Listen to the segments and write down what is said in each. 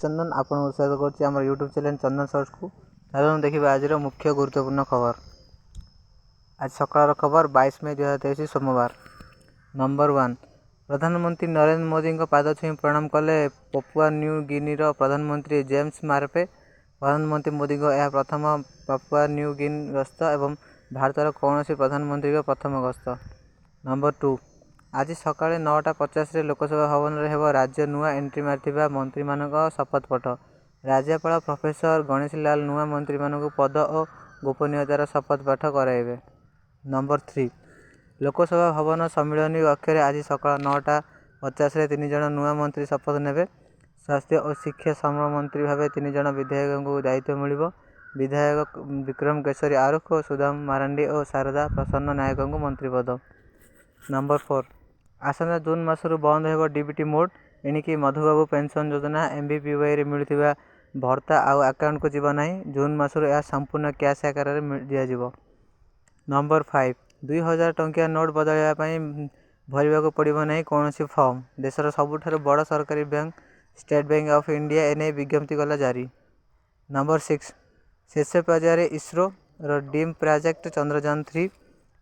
चंदन आपन उत्साहित करछि हमर यूट्यूब चैनल चंदन शॉर्ट्स को। चलो देखिबा आज मुख्य गुरुत्वपूर्ण खबर। आज सकाळ खबर 22 मई 2023 सोमवार। नंबर 1 प्रधानमंत्री नरेंद्र मोदी पाद छुई प्रणाम कले पपुआ न्यू गिनी प्रधानमंत्री जेम्स मार्पे। प्रधानमंत्री मोदी यह प्रथम पपुआ न्यू गिनी गस्त एवं भारतर कौन प्रधानमंत्री प्रथम गस्त। नंबर 2 आज सका 9:50 लोकसभा भवन में हेब राज्य नुआ एंट्री मार्थिबा मंत्री मानक शपथपाठ। राज्यपाल प्रोफेसर गणेशी लाल नुआ मंत्री मानक पद और गोपनीयतार शपथपाठ कराइबे। नंबर 3 लोकसभा भवन सम्मिलनी कक्ष आज सका 9:50 3 जन नुआ मंत्री शपथ नेबे। स्वास्थ्य और शिक्षा श्रम मंत्री भाव 3 जन विधायक को दायित्व मिल। विधायक विक्रम केशरी आरुख, सुदाम मारांडी और शारदा प्रसन्न नायक को मंत्री पद। नंबर 4 आसंता जून मासरू बंद हो डीबीटी मोड। एणिकी मधुबाबू पेंशन योजना एमबीपीवाई मिलूवा भर्ता आउ आकाउंट को जीव ना। जून मासरू यह संपूर्ण कैश आकार दिज्व। नंबर 5 2000 टंकिया नोट बदलवाई भरवा पड़ो ना कौन फॉर्म। देशर सबुठार बड़ सरकारी bank state bank of India एने विज्ञप्ति कला जारी। नंबर 6 शेष पर्यायर इसरो डीम प्रोजेक्ट चंद्रयान 3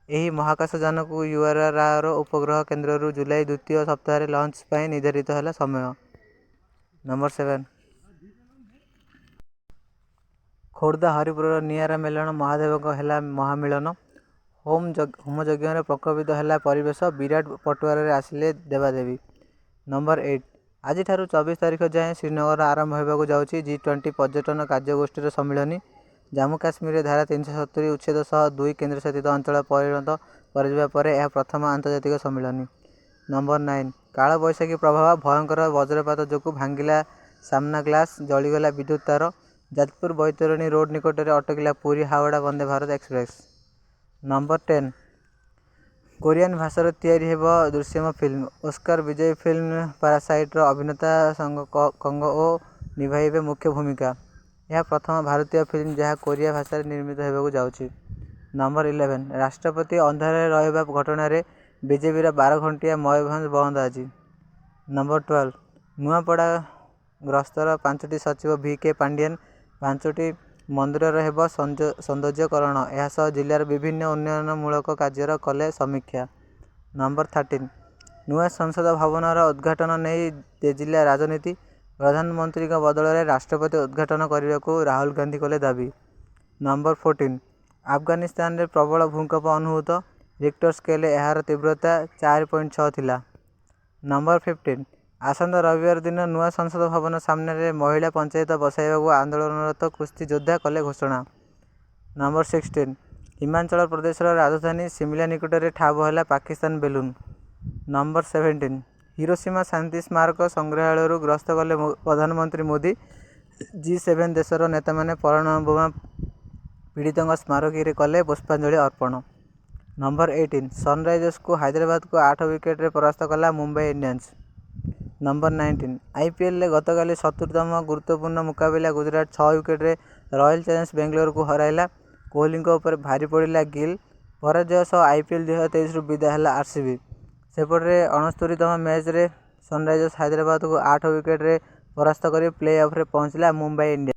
यही महाकाशयान को यूआरआर उपग्रह केन्द्र जुलाई द्वितीय सप्ताह लॉन्च पर निर्धारित है समय। नंबर 7 खोर्धा हरिपुर निआरा मेलन महादेव है महामिलन। होम यज्ञ प्रकोपित है परिवेश विराट पटुआर आसिले देवादेवी। नंबर 8 आज 24 तारीख जाए श्रीनगर आरंभ होगा जाऊँगी G20 पर्यटन कार्यगोष्ठी सम्मिलनी। जम्मू काश्मीर धारा 370 उच्छेद 2 केन्द्रशासित अंचल परिणत कर यह प्रथम आंतर्जातिक सम्मिलनी। नंबर 9 काल बैशाखी प्रभाव भयंकर वज्रपात जो भांगिला सामना ग्लास जलीगला विद्युत तार। जाजपुर बैतरणी रोड निकट में अटकिला Puri Howrah Vande Bharat express. Number 10 Korean भाषा तैयारी हेब दृश्यम फिल्म। ऑस्कर विजयी फिल्म पैरासाइट अभिनेता कंग ओ निभाइबे मुख्य भूमिका। यह प्रथम भारतीय फिल्म जहाँ कोरिया भाषा निर्मित होगा जाऊँगी। नंबर 11 राष्ट्रपति अंधार रहा घटन बीजेपी 12 घंटिया मयूरभंज बंद आज। नंबर 12 नुआपड़ा ग्रस्तर 5टी सचिव VK पांडियन 5टी मंदिर हेब सौंदर्यकरण। यह जिलार विभिन्न उन्नयनमूलक कार्यर कले समीक्षा। नंबर 13 नुआ संसद भवन उद्घाटन नहीं तेजिला राजनीति। प्रधानमंत्री बदल में राष्ट्रपति उद्घाटन करने को राहुल गांधी कले दाबी। नंबर 14 अफगानिस्तान रे प्रबल भूकंप अनुभूत। रिक्टर स्केल यार तीव्रता 4.6 थिला। नंबर 15 आसंता रविवार दिन नुआ संसद भवन सामने महिला पंचायत बसाइबा आंदोलनरत कुस्ती योद्धा कले घोषणा। नंबर 16 हिमाचल प्रदेश राजधानी शिमला निकट में ठाब है पाकिस्तान बेलून। नंबर 17 हिरोशिमा शांति स्मारक संग्रहालय ग्रस्त कले प्रधानमंत्री मोदी। G7 देशर नेता माने परमाणु बोमा पीड़ित स्मारकी कले पुष्पांजलि अर्पण। नंबर 18 सनराइजर्स को हैदराबाद को 8 विकेट रे परास्त कला मुंबई इंडियंस। नंबर 19 IPL गतकाली 70तम गुरुत्वपूर्ण मुकाबला गुजरात 6 विकेट रे रॉयल चैलेंजर्स बेंगलोर को हराइला। कोहली ऊपर भारी पड़ा गिल पराजय सह IPL 2023 विदा है RCB। सेपटे 69तम मैच रे सनराइजर्स हैदराबाद को 8 विकेट रे परास्त कर प्ले ऑफ रे पहुंचला मुंबई इंडियंस।